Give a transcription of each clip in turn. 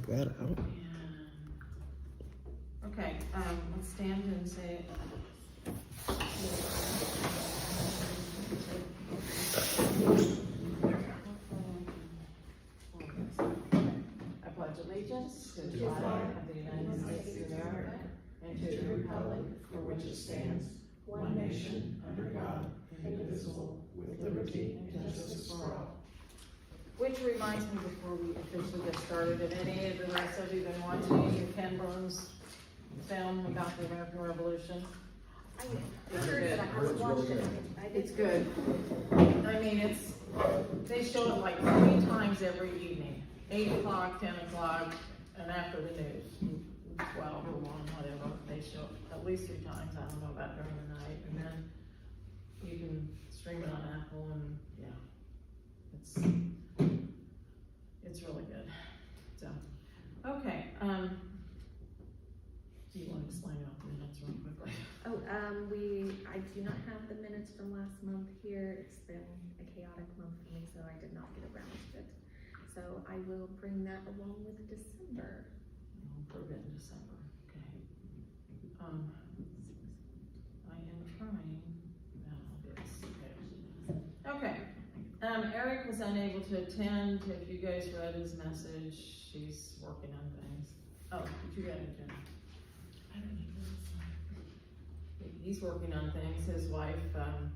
check that out. Okay, let's stand and say. I pledge allegiance to the flag of the United States of America and to the republic for which it stands, one nation, under God, indivisible, with liberty and justice for all. Which reminds me, before we officially get started, if any of the rest of you have been watching Ken Burns' film about the American Revolution? I heard it, I haven't watched it. It's good. I mean, they show it like 3 times every evening, 8 o'clock, 10 o'clock, and after the news, 12 or 1, whatever. They show it at least 3 times. I don't know about during the night. And then you can stream it on Apple, and yeah, it's really good. So, okay. Do you want to explain out the minutes real quickly? Oh, I do not have the minutes from last month here. It's been a chaotic month for me, so I did not get around to it. So I will bring that along with December. We'll approve it in December. Okay. I am trying. Okay. Eric was unable to attend. If you guys read his message, she's working on things. Oh, did you get it, Jen? I don't know. He's working on things. His wife had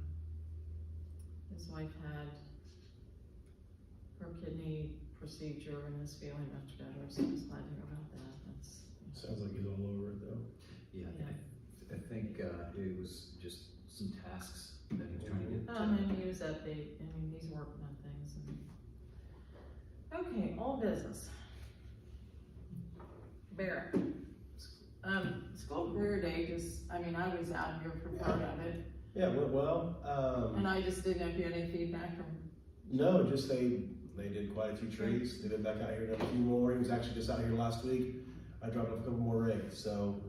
her kidney procedure and is feeling much better, so I was glad to hear about that. Sounds like he's all over it though. Yeah, I think it was just some tasks that he was trying to get. And he was he's working on things. Okay, all business. Barrett. School career day I was out here for part of it. Yeah, it went well. And I just didn't know if you had any feedback from. No, just they did quite a few trees. They did back out here, done a few more. He was actually just out here last week. I dropped off a couple more rigs. So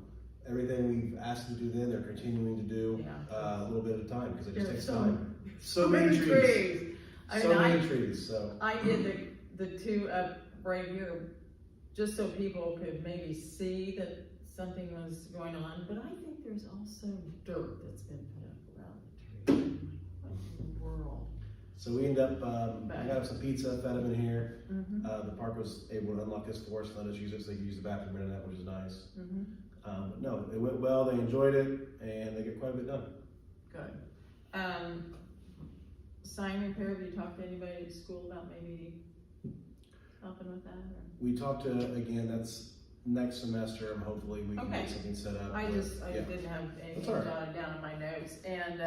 everything we've asked them to do then, they're continuing to do a little bit at a time because it just takes time. So many trees. Many trees. So I did the 2 up right here just so people could maybe see that something was going on, but I think there's also dirt that's been put up around the tree. What in the world? So we end up, I got some pizza, fed him in here. Mm-hmm. The park was able to unlock this for us, let us use it so they could use the bathroom and that, which is nice. Mm-hmm. But no, it went well, they enjoyed it, and they get quite a bit done. Good. Sign repair, have you talked to anybody at school about maybe helping with that? Or? We talked to, again, that's next semester, hopefully we can get something set up. I didn't have anything jotted down in my notes. And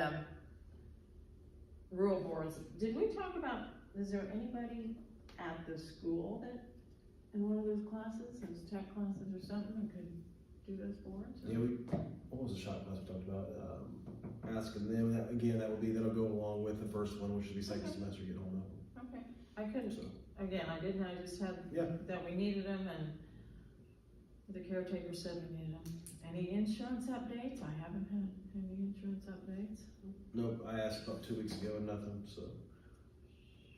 rural boards, did we talk about, is there anybody at the school that, in one of those classes, those tech classes or something, that could do those boards? Yeah, what was the shop class we talked about? Asking them, that'll go along with the first one, which should be second semester, get hold of them. Okay, I couldn't, So. again, I just had that we needed them, and the caretaker said we needed them. Any insurance updates? I haven't had any insurance updates. Nope, I asked about 2 weeks ago and nothing, so.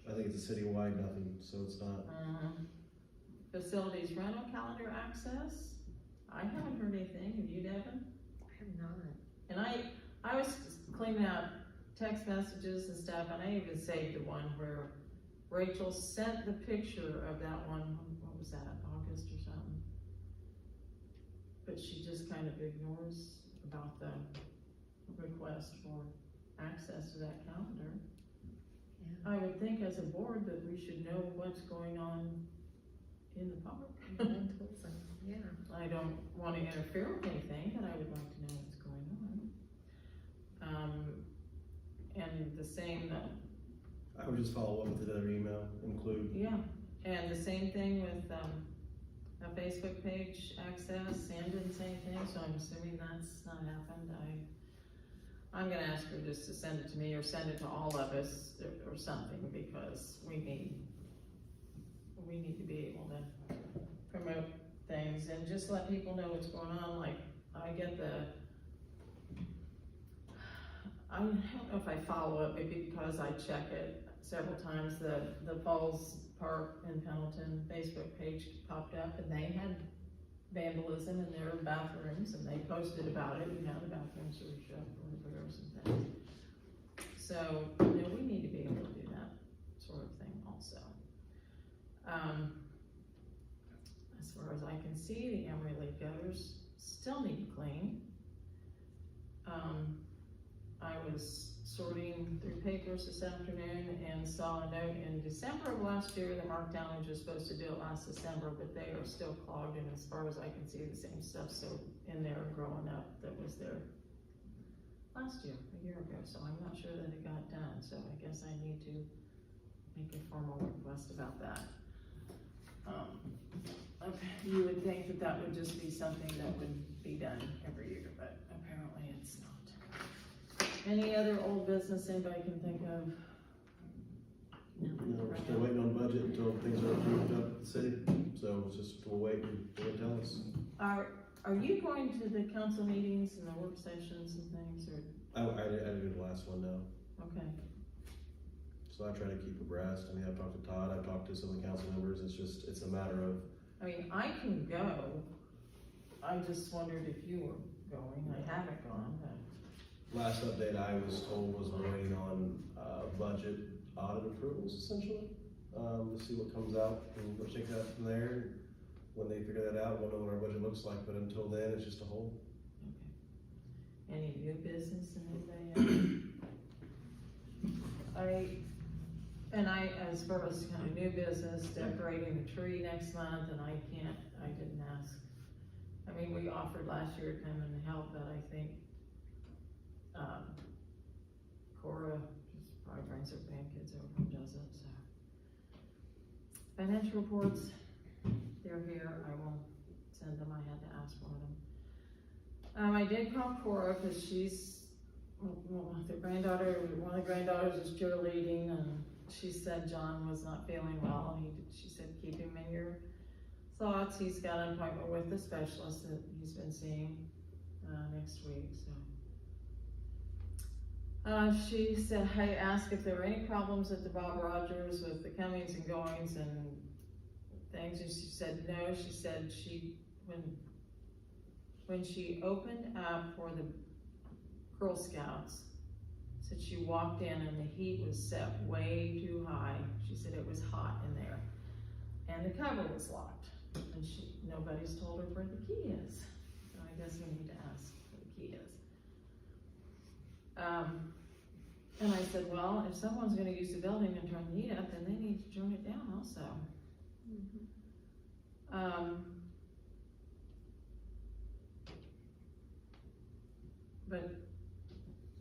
I think it's a citywide nothing, so it's not. Facilities rental calendar access? I haven't heard anything. Have you, Devin? I have not. And I was cleaning out text messages and stuff, and I even saved the one where Rachel sent the picture of that one. What was that, August or something? But she just kind of ignores about the request for access to that calendar. Yeah. I would think as a board that we should know what's going on in the park. Yeah. I don't want to interfere with anything, but I would like to know what's going on. And the same, I would just follow up with another email, include. yeah, and the same thing with a Facebook page access. Sam didn't say anything, so I'm assuming that's not happened. I'm gonna ask her just to send it to me or send it to all of us or something, because we need to be able to promote things and just let people know what's going on. Like, I don't know if I follow it, maybe because I check it several times. The Falls Park in Pendleton Facebook page popped up and they had vandalism in their bathrooms and they posted about it, you know, the bathrooms were shut for repairs and things. So, you know, we need to be able to do that sort of thing also. As far as I can see, the Emery Lake gutters still need clean. I was sorting through papers this afternoon and saw a note in December of last year that Mark Downage was supposed to do it last December, but they are still clogged, and as far as I can see, the same stuff's still in there growing up that was there last year, a year ago, so I'm not sure that it got done, so I guess I need to make a formal request about that. Okay, you would think that that would just be something that would be done every year, but apparently it's not. Any other old business anybody can think of? You know, we're still waiting on budget until things are approved up at the city, so it's just, we'll wait and they'll tell us. Are you going to the council meetings and the work sessions and things, or? I did the last one now, Okay, so I try to keep abreast. I mean, I've talked to Todd, I've talked to some of the council members, it's a matter of, I mean, I can go, I just wondered if you were going, I haven't gone, but. last update I was told was we're waiting on, budget audit approvals essentially, to see what comes out, and we'll take that from there. When they figure that out, we'll know what our budget looks like, but until then, it's just a hold. Okay. Any new business and anybody else? As far as kind of new business, decorating the tree next month, and I didn't ask. I mean, we offered last year to come and help, but I think, Cora just probably brings her grandkids over and does it, so. Financial reports, they're here, I will send them, I had to ask for them. I did call Cora, cause she's, well, the granddaughter, one of the granddaughters is cheerleading, and she said John was not feeling well, and she said keep him in your thoughts. He's got an appointment with the specialist that he's been seeing, next week, so. She said, I asked if there were any problems at the Bob Rogers with the comings and goings and things, and she said no. She said when she opened up for the Girl Scouts, said she walked in and the heat was set way too high. She said it was hot in there, and the cover was locked, and nobody's told her where the key is. So I guess we need to ask where the key is. And I said, well, if someone's gonna use the building and turn the heat up, then they need to turn it down also. But,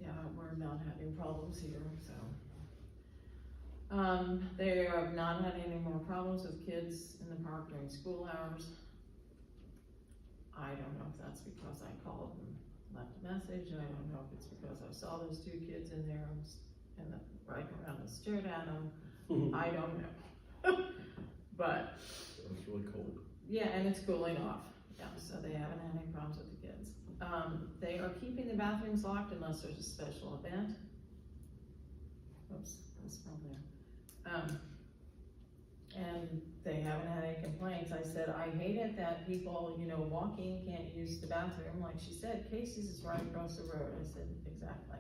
yeah, we're not having problems here, so. They have not had any more problems with kids in the park during school hours. I don't know if that's because I called and left a message. I don't know if it's because I saw those two kids in there and right around and stared at them. I don't know. But. It's really cold. Yeah, and it's cooling off. Yeah, so they haven't had any problems with the kids. They are keeping the bathrooms locked unless there's a special event. Oops, that's from there. And they haven't had any complaints. I said, I hate it that people, walking can't use the bathroom. Like she said, Casey's is right across the road. I said, exactly.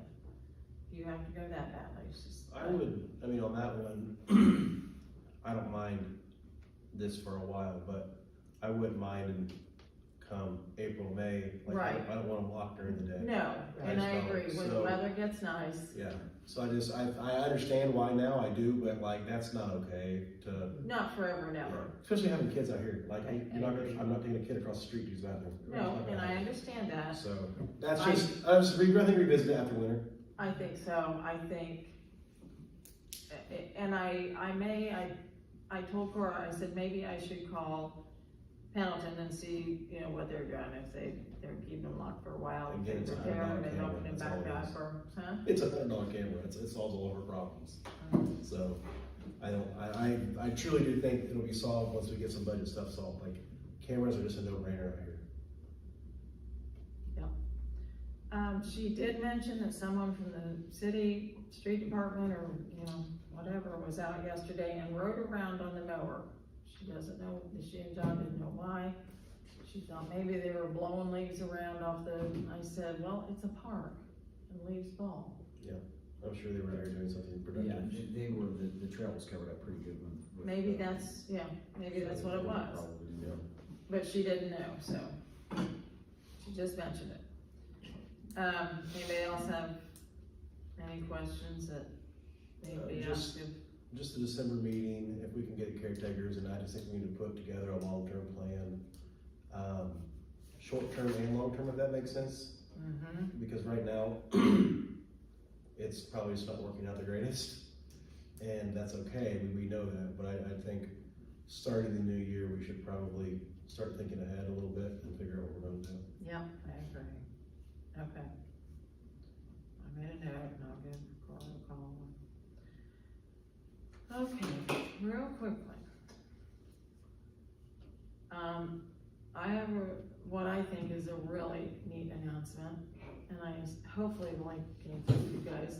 You have to go that badly. It's just, on that one, I don't mind this for a while, but I wouldn't mind in come April, May. Right. I don't want them locked during the day. no, and I agree. When the weather gets nice. Yeah, so I understand why now, I do, but that's not okay to. Not forever and ever. Especially having kids out here, I'm not taking a kid across the street to use the bathroom. No, and I understand that. So, that's I think revisit it after winter. I think so. I think, and I told Cora, I said, maybe I should call Pendleton and see, what they're doing, if they're keeping them locked for a while, if they repair them and open them back up, or, huh? It's a $100 camera, it solves all of our problems. So, I truly do think it'll be solved once we get some budget stuff solved, cameras are just a no-brainer out here. She did mention that someone from the city street department or, whatever was out yesterday and rode around on the mower. She doesn't know, she and John didn't know why. She thought maybe they were blowing leaves around off the, I said, well, it's a park, and leaves fall. I'm sure they were out here doing something Yeah, productive. they were, the trail was covered up pretty good with. Maybe that's, yeah, maybe that's what it was. Probably, Yeah. But she didn't know, so she just mentioned it. Anybody else have any questions that may be Just- asked? Just the December meeting, if we can get caretakers, and I just think we need to put together a long-term plan. Short-term and long-term, if that makes sense, Mm-hmm. because right now, it's probably just not working out the greatest. And that's okay, we know that, but I think starting the new year, we should probably start thinking ahead a little bit and figure out what we're gonna do. Yep, I agree. Okay. I made a note and I'll give Carl a call. Okay, real quickly. I have what I think is a really neat announcement, and hopefully the link came through you guys.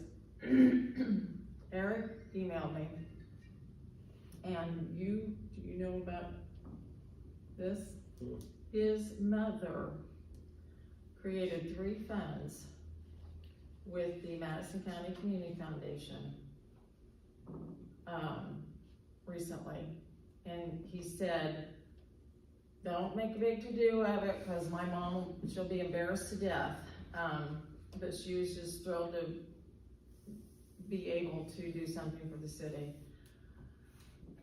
Eric emailed me, and do you know about this? His mother created 3 funds with the Madison County Community Foundation recently, and he said, don't make a big to-do of it, because my mom, she'll be embarrassed to death, but she was just thrilled to be able to do something for the city.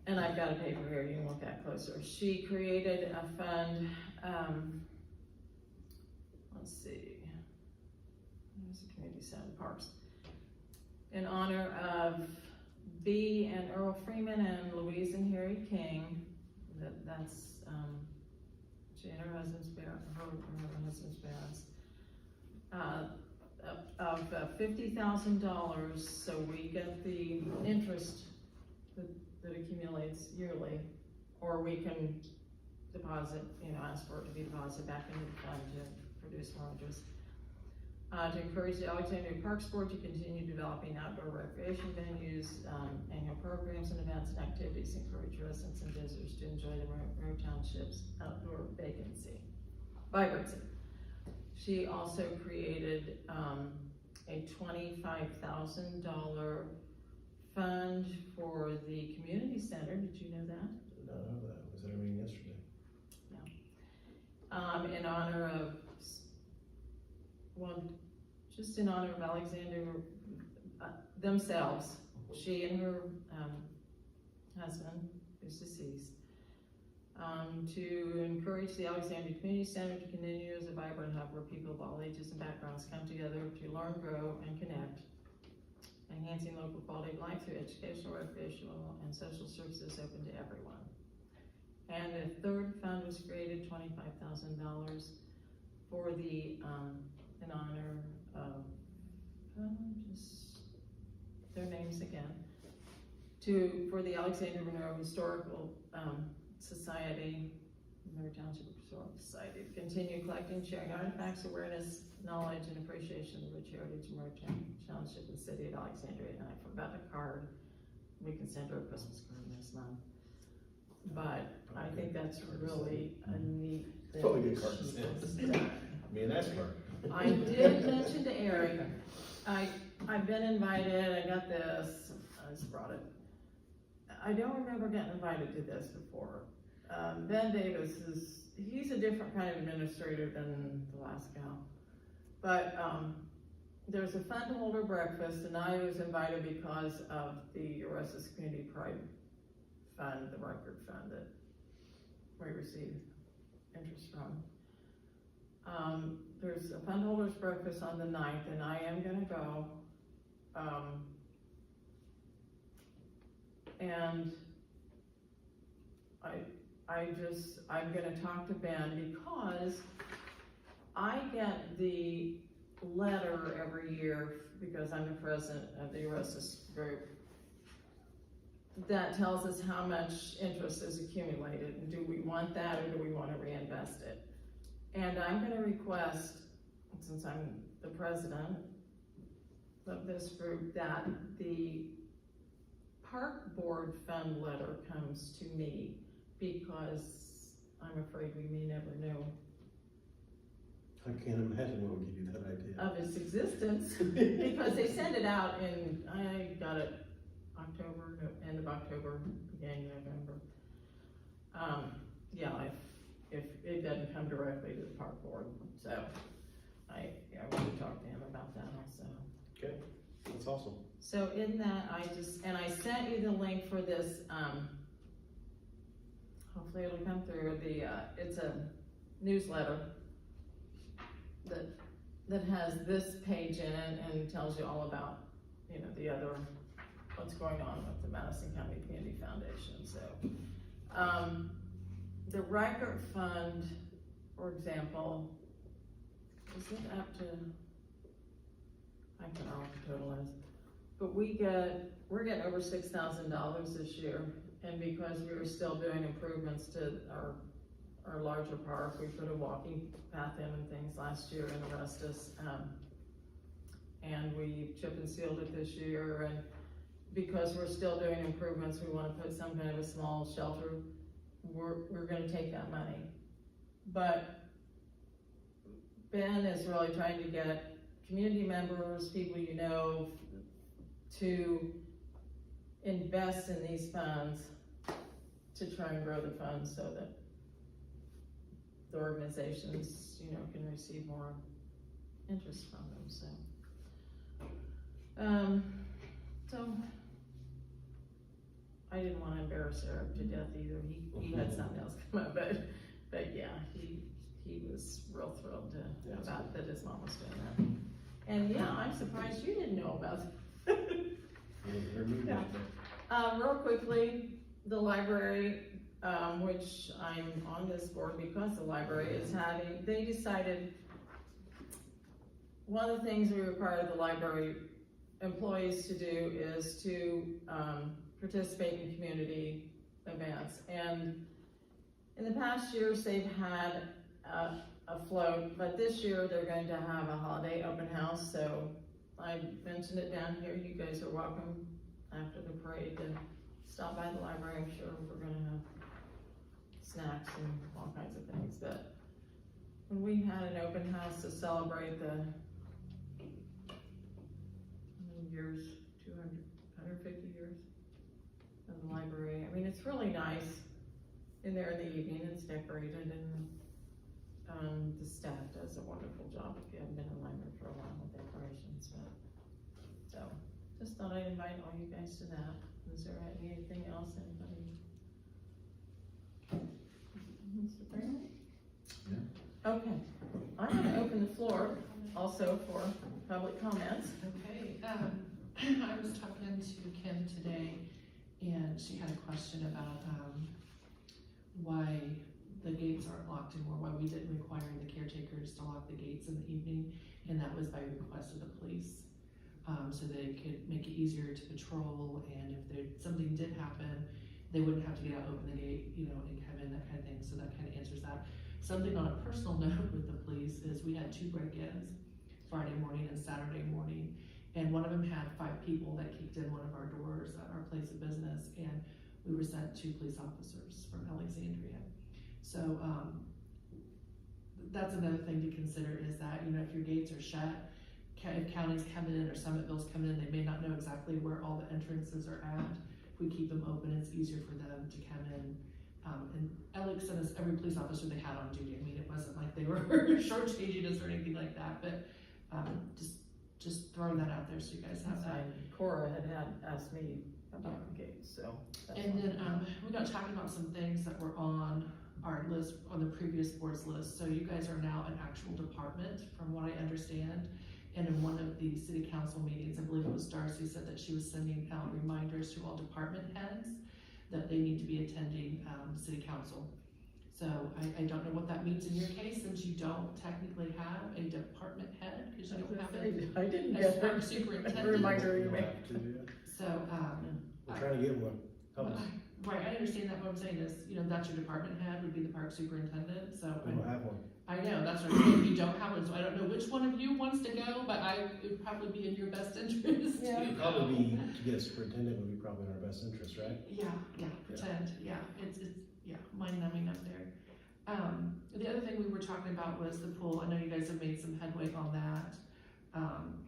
And I've got a paper here, you can look at closer. She created a fund, let's see, there's the community center parks, in honor of B and Earl Freeman and Louise and Harry King. That's she and her husband's parents, of $50,000, so we get the interest that accumulates yearly, or we can deposit, ask for it to be deposited back into the fund to produce more interest. To encourage the Alexandria Parks Board to continue developing outdoor recreation venues, annual programs and events and activities, encourage residents and visitors to enjoy the Monroe Township's outdoor vibrancy. She also created a $25,000 fund for the community center. Did you know that? Did not know that, was at our meeting yesterday. In honor of, just in honor of Alexandria themselves, she and her husband, who's deceased, to encourage the Alexandria Community Center to continue as a vibrant hub where people of all ages and backgrounds come together to learn, grow, and connect, enhancing local quality of life through educational, recreational, and social services open to everyone. And a 3rd fund was created, $25,000 for the, in honor of, just their names again, for the Alexandria Monroe Historical Society, Monroe Township Historical Society, to continue collecting, sharing artifacts, awareness, knowledge, and appreciation of the rich heritage of Monroe Township and the city of Alexandria. And I forgot a card. We can send her a Christmas card next month. But I think that's really a neat thing. Probably a good card to she send. has done. Me and that's part. I did mention to Eric, I've been invited, I got this, I just brought it. I don't remember getting invited to this before. Ben Davis he's a different kind of administrator than the last gal. But, there's a fund holder breakfast, and I was invited because of the Orestes Community Pride Fund, the record fund that we receive interest from. There's a fund holders breakfast on the 9th, and I am gonna go. And I'm gonna talk to Ben because I get the letter every year, because I'm the president of the Orestes group, that tells us how much interest is accumulated, and do we want that or do we want to reinvest it? And I'm gonna request, since I'm the president of this group, that the park board fund letter comes to me, because I'm afraid we may never know I can't imagine what would give you that idea. of its existence, because they send it out in, I got it October, end of October, beginning of November. Yeah, if it doesn't come directly to the park board, so I want to talk to him about that also. Okay, that's awesome. So in that, I sent you the link for this, hopefully it'll come through, it's a newsletter that has this page in it and tells you all about, you know, the other, what's going on with the Madison County Community Foundation, so. The record fund, for example, is it up to, I don't know what the total is, but we're getting over $6,000 this year, and because we were still doing improvements to our larger park, we put a walking path in and things last year in Augustus, and we chip and sealed it this year, and because we're still doing improvements, we wanna put some kind of a small shelter. We're gonna take that money. But Ben is really trying to get community members, people you know, to invest in these funds to try and grow the funds so that the organizations, you know, can receive more interest from them, so. So I didn't want to embarrass Eric to death either. He had something else come up, but yeah, he was real thrilled about that his mom was doing that. And yeah, I'm surprised you didn't know about that. Yeah. Real quickly, the library, which I'm on this board because the library is having, they decided one of the things we require the library employees to do is to participate in community events. And in the past years, they've had a float, but this year they're going to have a holiday open house. So I mentioned it down here. You guys are welcome after the parade to stop by the library. I'm sure we're gonna have snacks and all kinds of things. But when we had an open house to celebrate the years, 150 years of the library. I mean, it's really nice in there in the evening. It's decorated, and the staff does a wonderful job if you haven't been in the library for a while with decorations. But so, just thought I'd invite all you guys to that. Is there anything else anybody wants to bring? Yeah. Okay, I'm going to open the floor also for public comments. Okay, I was talking to Kim today, and she had a question about why the gates aren't locked anymore, why we didn't require the caretakers to lock the gates in the evening, and that was by request of the police, so they could make it easier to patrol, and if something did happen, they wouldn't have to get out, open the gate, you know, and come in, that kind of thing, so that kind of answers that. Something on a personal note with the police is we had 2 break-ins, Friday morning and Saturday morning, and one of them had 5 people that kicked in one of our doors at our place of business, and we were sent 2 police officers from Alexandria. So that's another thing to consider is that, you know, if your gates are shut, if counties come in or Summitville's come in, they may not know exactly where all the entrances are at. If we keep them open, it's easier for them to come in. And Alex sent us every police officer they had on duty. I mean, it wasn't like they were shortchanging us or anything like that, but just throwing that out there so you guys have that. Cora had asked me about the gates, so. And then we got talking about some things that were on our list, on the previous board's list. So you guys are now an actual department, from what I understand. And in one of the city council meetings, I believe it was Darcy said that she was sending out reminders to all department heads that they need to be attending city council. So I don't know what that means in your case, since you don't technically have a department head, because you don't have I didn't a get park a superintendent. reminder you made. So, We're trying to get one. Help us. right, I understand that. What I'm saying is, you know, that's your department head, would be the park superintendent, so. We don't have one. I know, that's what I'm saying, you don't have one, so I don't know which one of you wants to go, but it would probably be in your best interest Yeah. to go. Probably to get a superintendent would be probably in our best interest, right? Yeah, pretend, yeah, it's, mind numbing up there. The other thing we were talking about was the pool. I know you guys have made some headway on that.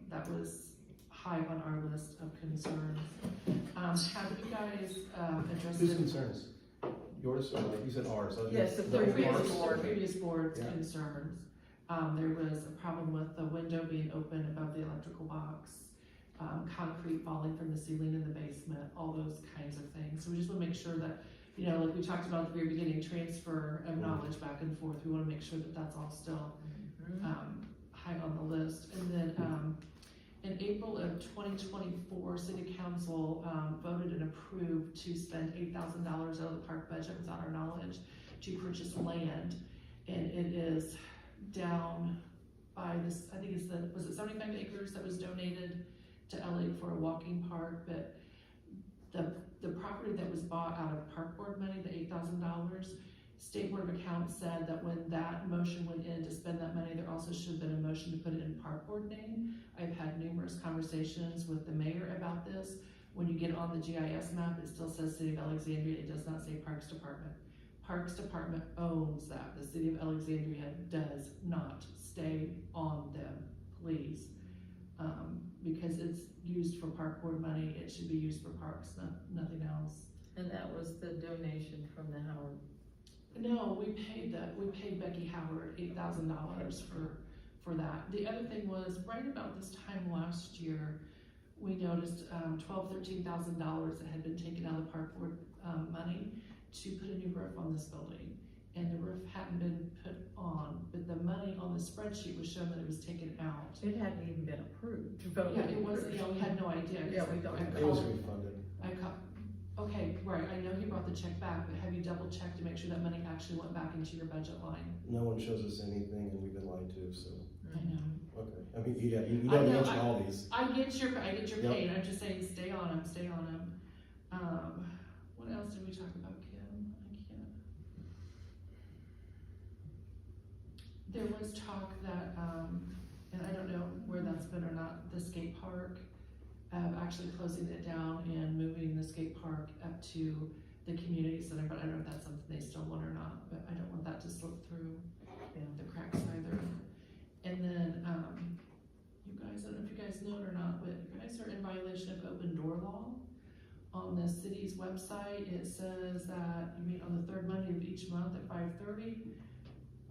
That was high on our list of concerns. Have you guys addressed Whose it? concerns? Yours or you said ours? So Yes, the Previous board's Yeah. concerns. There was a problem with the window being open above the electrical box, concrete falling from the ceiling in the basement, all those kinds of things. So we just wanna make sure that, like we talked about at the very beginning, transfer of knowledge back and forth. We wanna make sure that that's all still, high on the list. And then, in April of 2024, City Council voted and approved to spend $8,000 out of the park budget without our knowledge to purchase land. And it is down by this, I think was it 75 acres that was donated to LA for a walking park? But the property that was bought out of park board money, the $8,000, State Board of Accounts said that when that motion went in to spend that money, there also should have been a motion to put it in park board name. I've had numerous conversations with the mayor about this. When you get on the GIS map, it still says City of Alexandria, it does not say Parks Department. Parks Department owns that. The City of Alexandria does not. Stay on them, please. Because it's used for park board money, it should be used for parks, nothing else. And that was the donation from the Howard. No, we paid Becky Howard $8,000 for that. The other thing was, right about this time last year, we noticed $12,000–13,000 that had been taken out of the park board money to put a new roof on this building. And the roof hadn't been put on, but the money on the spreadsheet was showing that it was taken out. It hadn't even been approved. Yeah, it was, we had no idea. Yeah, we don't. It was refunded. Okay, right, I know he brought the check back, but have you double checked to make sure that money actually went back into your budget line? No one shows us anything and we've been lied to, so. I know. Okay, I mean, you I don't know, mention all these. I get your Yep. pain, I'm just saying, stay on them. What else did we talk about, Kim? I can't. There was talk that, and I don't know where that's been or not, the skate park, actually closing it down and moving the skate park up to the community center, but I don't know if that's something they still want or not, but I don't want that to slip through the cracks either. And then, you guys, I don't know if you guys know it or not, but you guys are in violation of open door law. On the city's website, it says that you meet on the third Monday of each month at 5:30.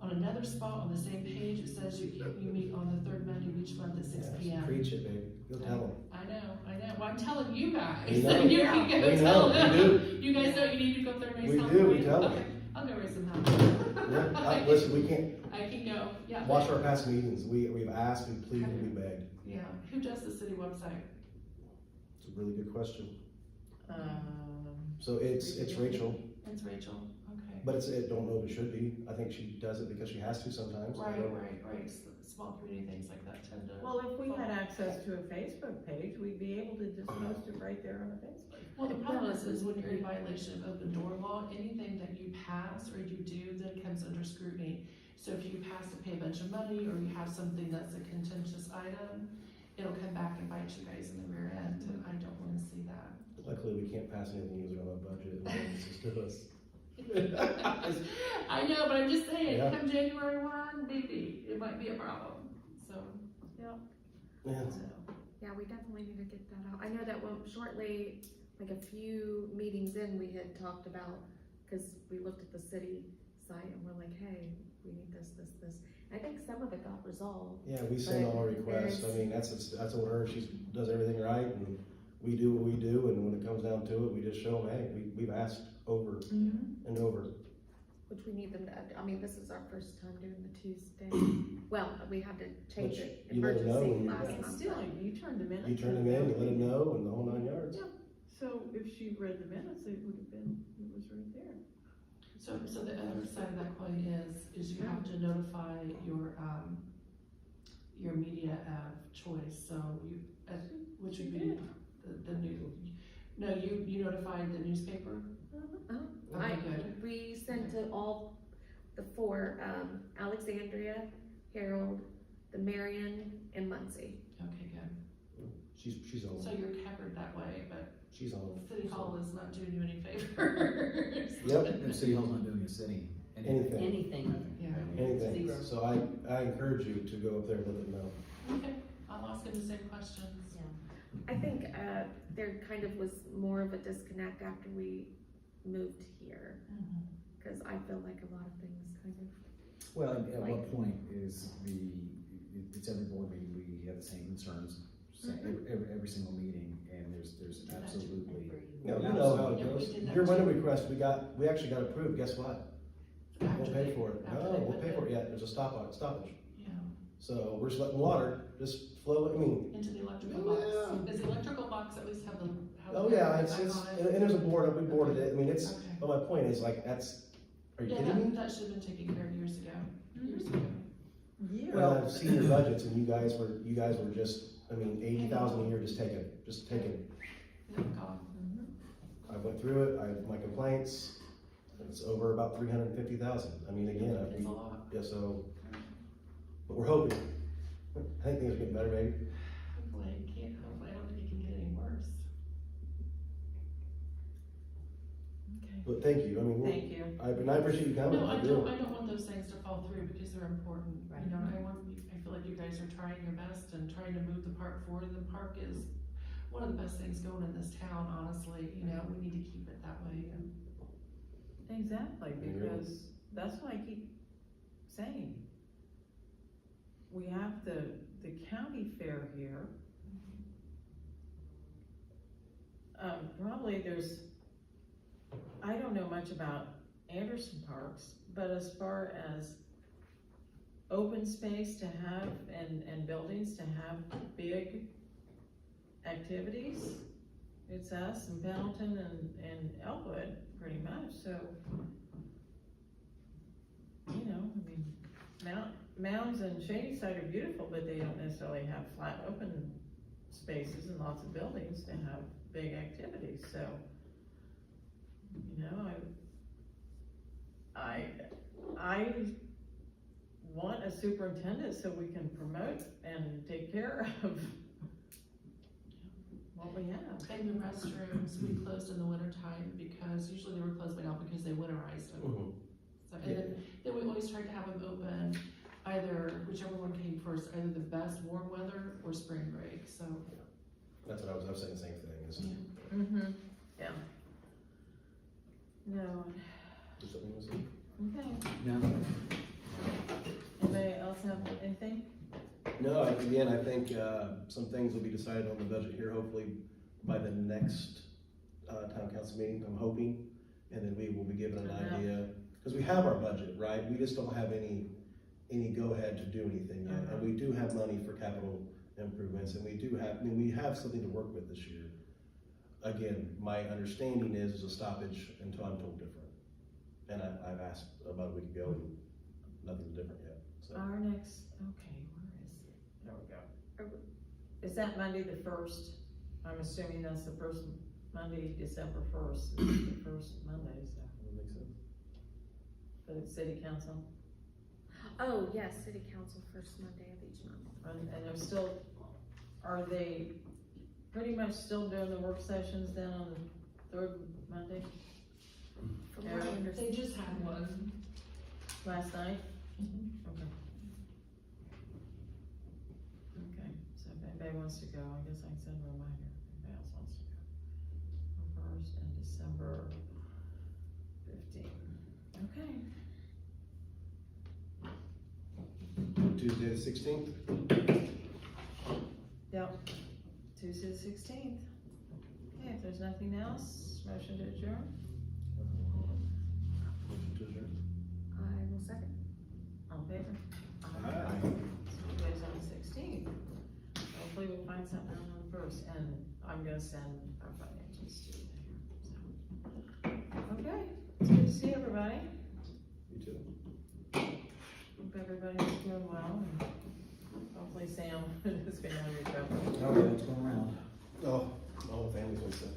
On another spot on the same page, it says you meet on the third Monday of each month at 6 p.m. Preach it, baby. You'll tell them. I know. Well, I'm telling you guys. We know. You can go We tell know. them. We do. You guys know you need to go third raise We help. do. We tell them. Okay, I'll go raise some help. Yeah, listen, we can't I can go, yeah. watch our past meetings. We've asked, we pleaded, we begged. Yeah, who does the city website? It's a really good question. Um, So it's Rachel, It's Rachel, okay. but I don't know if it should be. I think she does it because she has to sometimes. I Right. don't- Small community things like that tend to. Well, if we had access to a Facebook page, we'd be able to just post it right there on the Facebook. Well, the problem is when you're in violation of open door law, anything that you pass or you do then comes under scrutiny. So if you pass to pay a bunch of money or you have something that's a contentious item, it'll come back and bite you guys in the rear end, and I don't wanna see that. Luckily, we can't pass anything because we're on a budget. It's just us. I know, but I'm just saying, Yeah. come January 1, maybe, it might be a problem, so. Yeah. Yeah, we definitely need to get that out. I know that shortly, like a few meetings in, we had talked about, cause we looked at the city site and we're like, hey, we need this. I think some of it got resolved. Yeah, we send all our requests. I mean, that's on her. She does everything right, and we do what we do. And when it comes down to it, we just show them, hey, we've asked over and over. Which we need them to, I mean, this is our first time doing the Tuesday. Well, we had to change Which it you let them know emergency when you- last yeah. month. Still, you turned the minutes. You turn them in, you let them know, and the whole 9 yards. Yeah. So if she read the minutes, it was right there. So the other side of that coin is you have to notify your media of choice, so which would be the new, no, you notified the newspaper? Okay, good. We sent to all the four, Alexandria, Herald, the Marion, and Muncie. Okay, good. She's on. So you're covered that way, but She's on. City Hall is not doing you any favors. Yep, And City Hall's not doing a city, anything. anything, Yeah. anything. Zero. So I encourage you to go up there and let them know. Okay, I'll ask him the same questions. I think, there kind of was more of a disconnect after we moved here, cause I feel like a lot of things kind of, Well, at Like- what point is it's every board meeting, we have the same concerns, every single meeting, and there's absolutely. No, you know how it Yeah, we goes. did that Your too. money request, we actually got approved, guess what? We'll After pay they- for it. after No, they we'll put pay the- for it yet, there's a stoppage. Yeah, So we're just letting water just flow, I mean, into the electrical Oh, box. yeah. Does the electrical box at least have the? oh yeah, back it's, on and it? there's a board, we boarded it, I mean, it's, Okay. but my point is like, are you Yeah, kidding me? that should have been taken care of years ago, years ago. Well, I've seen your budgets and you guys were just, I mean, 80,000 a year, just taking. Yeah, God. I went through it, my complaints, it's over about 350,000. I mean, again, It's a lot. yeah, so, but we're hoping. I think things are getting better, maybe. Hopefully, I don't think it can get any worse. Okay. But thank you, I mean, Thank you. I appreciate you coming, No, I I do. don't want those things to fall through because they're important, you know, I feel like you guys are trying your best and trying to move the park forward. The park is one of the best things going in this town, honestly, you know, we need to keep it that way. Exactly, because that's what I keep saying. We have the county fair here. Probably I don't know much about Anderson Parks, but as far as open space to have and buildings to have big activities, it's us and Pendleton and Elwood pretty much, so. You know, I mean, Mounds and Shady Side are beautiful, but they don't necessarily have flat open spaces and lots of buildings to have big activities, so. You know, I want a superintendent so we can promote and take care of what we have. And the restrooms, we closed in the winter time because usually they were closed by now because they winterized them. Mhm. So, and then we always tried to have them open either, whichever one came first, either the best warm weather or spring break, so. That's what I was saying the same thing, is, Mm-hmm, yeah. No, is something was it? okay. No, Anybody else have anything? No, again, I think, some things will be decided on the budget here, hopefully by the next, town council meeting, I'm hoping. And then we will be given an idea, because we have our budget, right? We just don't have any go-ahead to do anything yet. And we do have money for capital improvements, and we have something to work with this year. Again, my understanding is a stoppage until I'm told different. And I've asked about a week ago, and nothing's different yet, so. Our next, okay, where is it? There we go. Is that Monday the 1st? I'm assuming that's the first Monday, December 1st, is the first Monday, so, That makes sense. for the city council. oh, yes, city council first Monday of each month. And they're still, are they pretty much still doing the work sessions then on the 3rd Monday, From Yeah. what I They understand. just had one. last night? Mhm. Okay. Okay, so if anybody wants to go, I guess I can send a reminder, if anybody else wants to go. First and December 15. Okay. Tuesday the 16th? Yep, Tuesday the 16th. Okay, if there's nothing else, motion to adjourn, Motion to adjourn. I will second. all in favor? Aye. So you guys on the 16th. Hopefully we'll find something out on the 1st, and I'm gonna send our financials to you there, so. Okay, it's good to see everybody. You too. Hope everybody's doing well, and hopefully Sam is gonna have your trouble. no, it's going around. Oh, all the family's been sick.